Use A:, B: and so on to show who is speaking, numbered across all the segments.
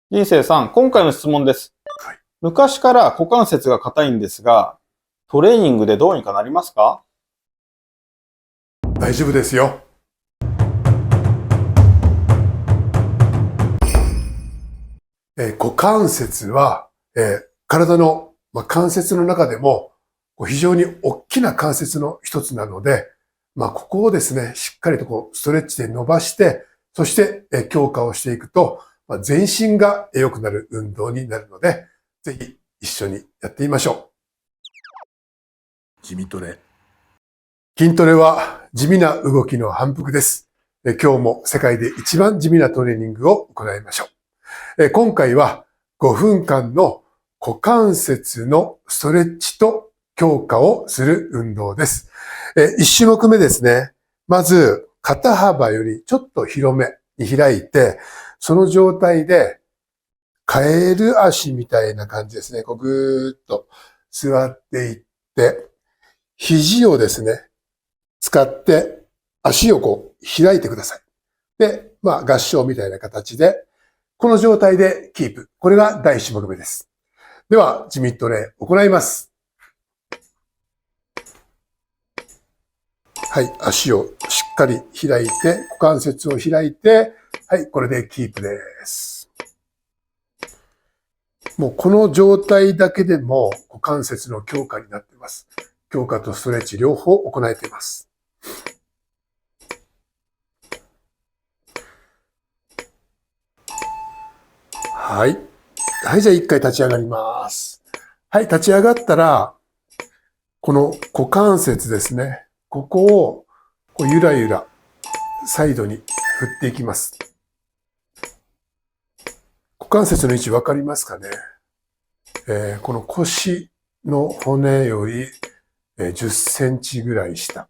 A: 人生さん、今回の質問です。
B: はい。
A: 昔から股関節が硬いんですが、トレーニングでどうにかなりますか？
B: 大丈夫ですよ。股関節は、体の、関節の中でも非常に大きな関節の一つなので、ここをですね、しっかりとストレッチで伸ばして、そして、強化をしていくと、全身が良くなる運動になるので、ぜひ一緒にやってみましょう。地味トレ。筋トレは地味な動きの反復です。今日も世界で一番地味なトレーニングを行いましょう。今回は5分間の股関節のストレッチと強化をする運動です。1種目目ですね。まず肩幅よりちょっと広めに開いて、その状態でカエル足みたいな感じですね。ぐーっと座っていって、肘をですね、使って足を開いてください。で、合掌みたいな形で、この状態でキープ。これが第1種目目です。では、地味トレ行います。はい、足をしっかり開いて、股関節を開いて、はい、これでキープです。もうこの状態だけでも股関節の強化になっています。強化とストレッチ両方行えています。はい。はい、じゃあ一回立ち上がります。はい、立ち上がったら、この股関節ですね。ここをゆらゆらサイドに振っていきます。股関節の位置わかりますかね？この腰の骨より10センチぐらい下。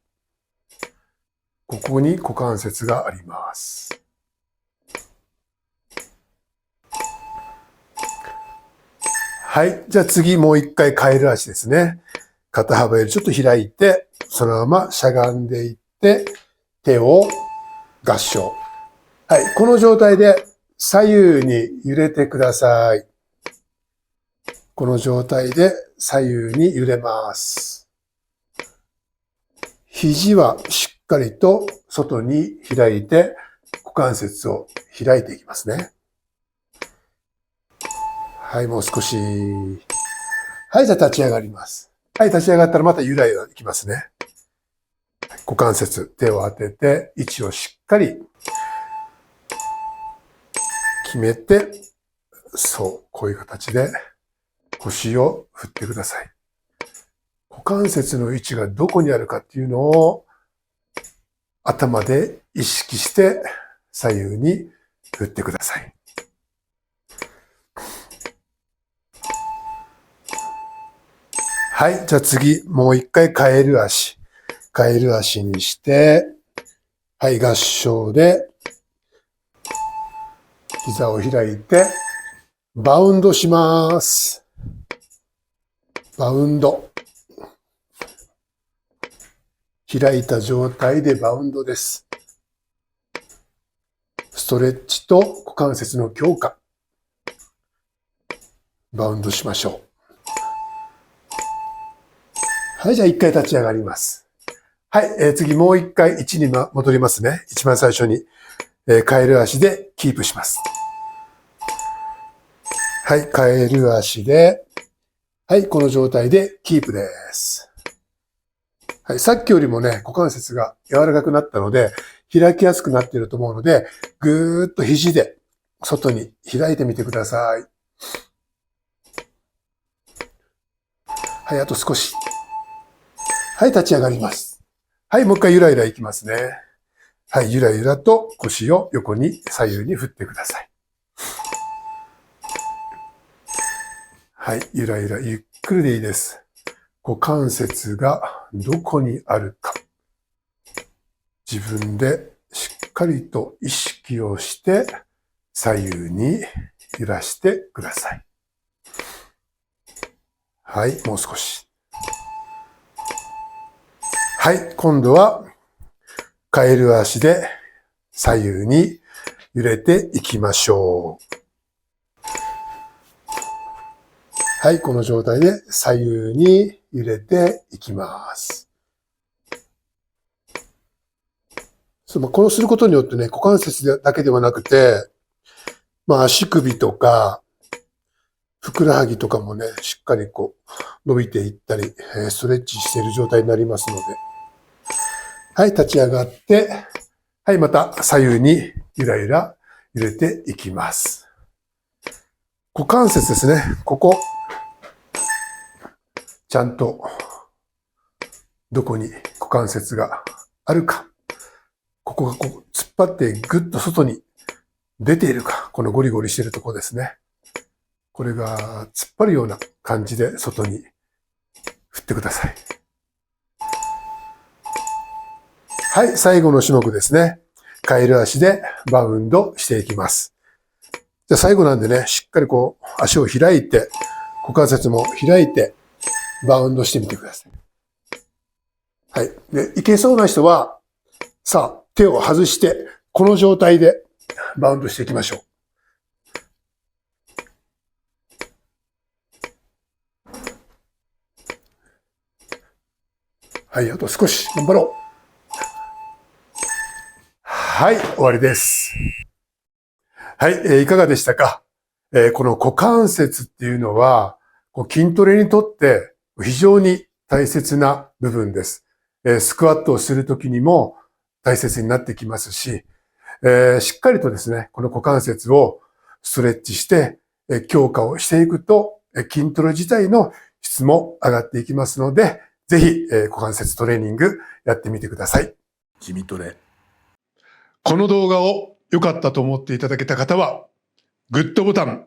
B: ここに股関節があります。はい。じゃあ次もう一回カエル足ですね。肩幅よりちょっと開いて、そのまましゃがんでいって、手を合掌。はい。この状態で左右に揺れてください。この状態で左右に揺れます。肘はしっかりと外に開いて、股関節を開いていきますね。はい、もう少し。はい、じゃあ立ち上がります。はい、立ち上がったらまたゆらゆらいきますね。股関節、手を当てて、位置をしっかり決めて、そう、こういう形で腰を振ってください。股関節の位置がどこにあるかっていうのを頭で意識して左右に振ってください。はい。じゃあ次、もう一回カエル足。カエル足にして、はい、合掌で、膝を開いて、バウンドします。バウンド。開いた状態でバウンドです。ストレッチと股関節の強化。バウンドしましょう。はい、じゃあ一回立ち上がります。はい、次もう一回位置に戻りますね。一番最初に、カエル足でキープします。はい、カエル足で、はい、この状態でキープです。はい、さっきよりもね、股関節が柔らかくなったので、開きやすくなっていると思うので、ぐーっと肘で外に開いてみてください。はい、あと少し。はい、立ち上がります。はい、もう一回ゆらゆらいきますね。はい、ゆらゆらと腰を横に左右に振ってください。はい、ゆらゆらゆっくりでいいです。股関節がどこにあるか。自分でしっかりと意識をして左右に揺らしてください。はい、もう少し。はい、今度はカエル足で左右に揺れていきましょう。はい、この状態で左右に揺れていきます。これをすることによってね、股関節だけではなくて、足首とか、ふくらはぎとかもね、しっかり伸びていったり、ストレッチしている状態になりますので。はい、立ち上がって、はい、また左右にゆらゆら揺れていきます。股関節ですね。ここ、ちゃんと、どこに股関節があるか。ここが突っ張ってぐっと外に出ているか。このゴリゴリしているところですね。これが突っ張るような感じで外に振ってください。はい、最後の種目ですね。カエル足でバウンドしていきます。じゃあ最後なんでね、しっかり足を開いて、股関節も開いて、バウンドしてみてください。はい。で、いけそうな人は、さあ、手を外して、この状態でバウンドしていきましょう。はい、あと少し頑張ろう。はい、終わりです。はい、いかがでしたか？この股関節っていうのは、筋トレにとって非常に大切な部分です。スクワットをするときにも大切になってきますし、しっかりとですね、この股関節をストレッチして、強化をしていくと、筋トレ自体の質も上がっていきますので、ぜひ、股関節トレーニングやってみてください。地味トレ。この動画を良かったと思っていただけた方は、グッドボタン、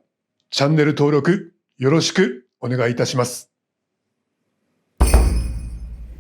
B: チャンネル登録よろしくお願いいたします。